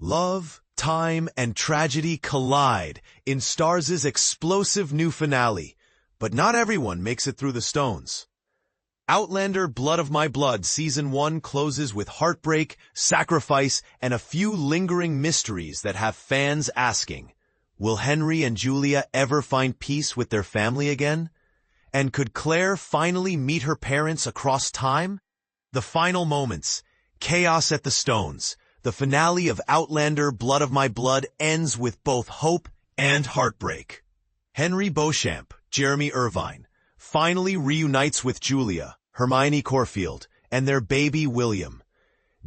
Love, time, and tragedy collide in Starz's explosive new finale, but not everyone makes it through the stones. Outlander Blood of My Blood Season 1 closes with heartbreak, sacrifice, and a few lingering mysteries that have fans asking, will Henry and Julia ever find peace with their family again? And could Claire finally meet her parents across time? The final moments, chaos at the stones. The finale of Outlander Blood of My Blood ends with both hope and heartbreak. Henry Beauchamp, Jeremy Irvine, finally reunites with Julia, Hermione Corfield, and their baby William.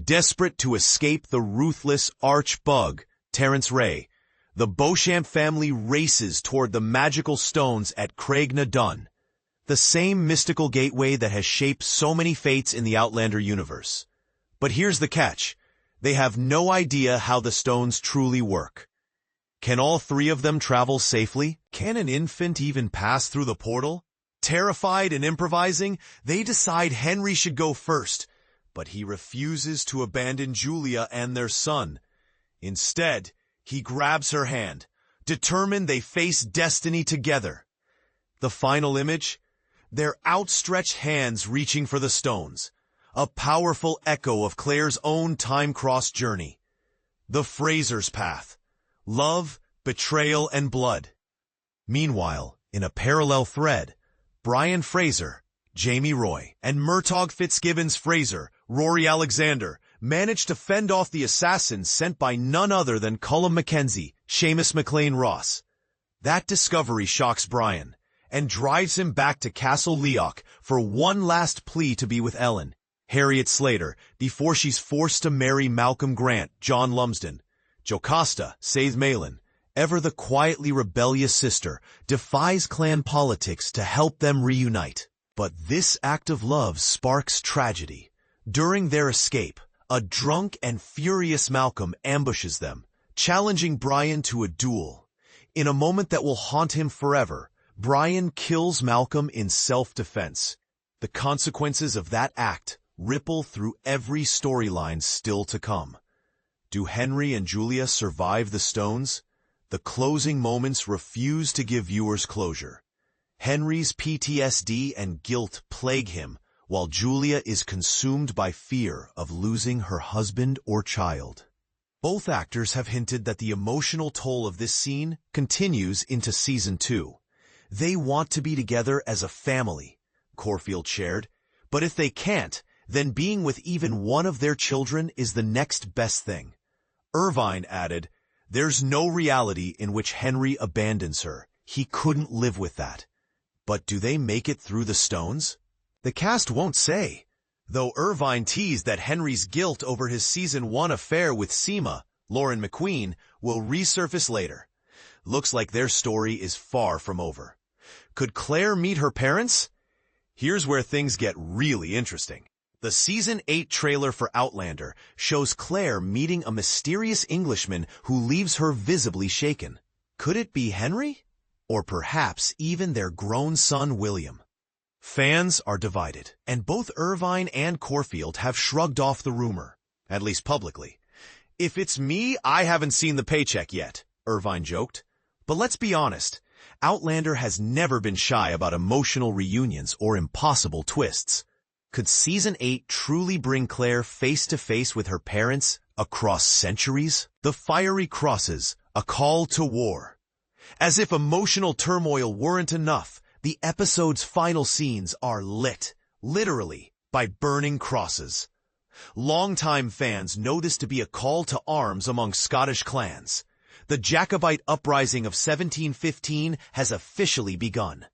Desperate to escape the ruthless arch-bug, Terence Ray, the Beauchamp family races toward the magical stones at Craig na Dun, the same mystical gateway that has shaped so many fates in the Outlander universe. But here's the catch. They have no idea how the stones truly work. Can all three of them travel safely? Can an infant even pass through the portal? Terrified and improvising, they decide Henry should go first, but he refuses to abandon Julia and their son. Instead, he grabs her hand, determined they face destiny together. The final image? Their outstretched hands reaching for the stones. A powerful echo of Claire's own time-crossed journey. The Fraser's path. Love, betrayal, and blood. Meanwhile, in a parallel thread, Brian Fraser, Jamie Roy, and Murtagh Fitzgibbons Fraser, Rory Alexander, managed to fend off the assassins sent by none other than Cullum Mackenzie, Seamus MacLean Ross. That discovery shocks Brian, and drives him back to Castle Leoch for one last plea to be with Ellen, Harriet Slater, before she's forced to marry Malcolm Grant, John Lumsden. Jocasta, Saith Malin, ever the quietly rebellious sister, defies clan politics to help them reunite. But this act of love sparks tragedy. During their escape, a drunk and furious Malcolm ambushes them, challenging Brian to a duel. In a moment that will haunt him forever, Brian kills Malcolm in self-defense. The consequences of that act ripple through every storyline still to come. Do Henry and Julia survive the stones? The closing moments refuse to give viewers closure. Henry's PTSD and guilt plague him, while Julia is consumed by fear of losing her husband or child. Both actors have hinted that the emotional toll of this scene continues into Season 2. They want to be together as a family, Corfield shared, but if they can't, then being with even one of their children is the next best thing. Irvine added, there's no reality in which Henry abandons her. He couldn't live with that. But do they make it through the stones? The cast won't say, though Irvine teased that Henry's guilt over his Season 1 affair with Seema, Lauren McQueen, will resurface later. Looks like their story is far from over. Could Claire meet her parents? Here's where things get really interesting. The Season 8 trailer for Outlander shows Claire meeting a mysterious Englishman who leaves her visibly shaken. Could it be Henry? Or perhaps even their grown son William? Fans are divided, and both Irvine and Corfield have shrugged off the rumor, at least publicly. If it's me, I haven't seen the paycheck yet, Irvine joked. But let's be honest, Outlander has never been shy about emotional reunions or impossible twists. Could Season 8 truly bring Claire face-to-face with her parents across centuries? The fiery crosses, a call to war. As if emotional turmoil weren't enough, the episode's final scenes are lit, literally, by burning crosses. Longtime fans know this to be a call to arms among Scottish clans. The Jacobite uprising of 1715 has officially begun.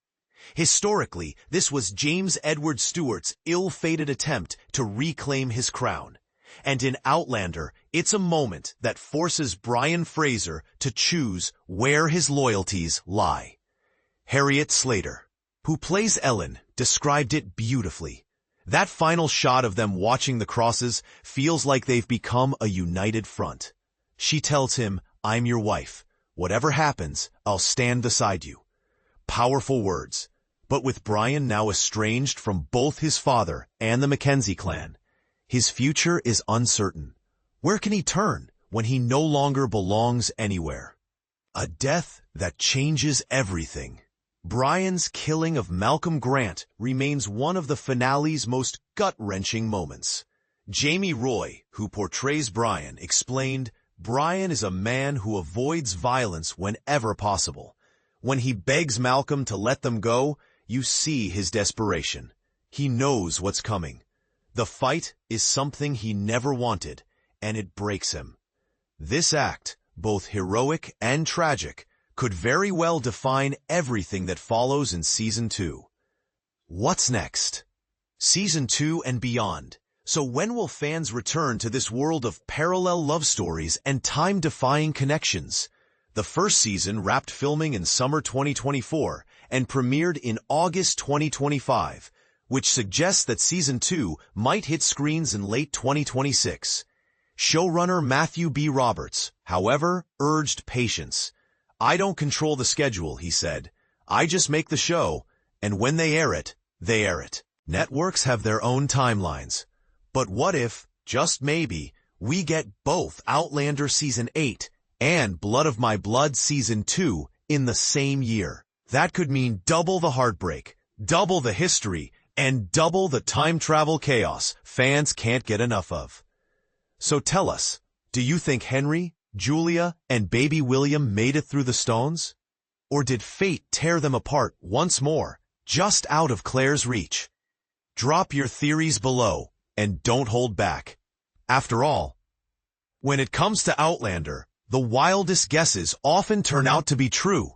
Historically, this was James Edward Stuart's ill-fated attempt to reclaim his crown. And in Outlander, it's a moment that forces Brian Fraser to choose where his loyalties lie. Harriet Slater, who plays Ellen, described it beautifully. That final shot of them watching the crosses feels like they've become a united front. She tells him, I'm your wife. Whatever happens, I'll stand beside you. Powerful words. But with Brian now estranged from both his father and the Mackenzie clan, his future is uncertain. Where can he turn? when he no longer belongs anywhere. A death that changes everything. Brian's killing of Malcolm Grant remains one of the finale's most gut-wrenching moments. Jamie Roy, who portrays Brian, explained, "Brian is a man who avoids violence whenever possible. When he begs Malcolm to let them go, you see his desperation. He knows what's coming. The fight is something he never wanted, and it breaks him." This act, both heroic and tragic, could very well define everything that follows in Season 2. What's next? Season 2 and beyond. So when will fans return to this world of parallel love stories and time-defying connections? The first season wrapped filming in summer 2024 and premiered in August 2025, which suggests that Season 2 might hit screens in late 2026. Showrunner Matthew B. Roberts, however, urged patience. "I don't control the schedule," he said. "I just make the show, and when they air it, they air it." Networks have their own timelines. But what if, just maybe, we get both Outlander Season 8 and Blood of My Blood Season 2 in the same year? That could mean double the heartbreak, double the history, and double the time travel chaos fans can't get enough of. So tell us, do you think Henry, Julia, and baby William made it through the stones? Or did fate tear them apart once more, just out of Claire's reach? Drop your theories below, and don't hold back. After all, when it comes to Outlander, the wildest guesses often turn out to be true.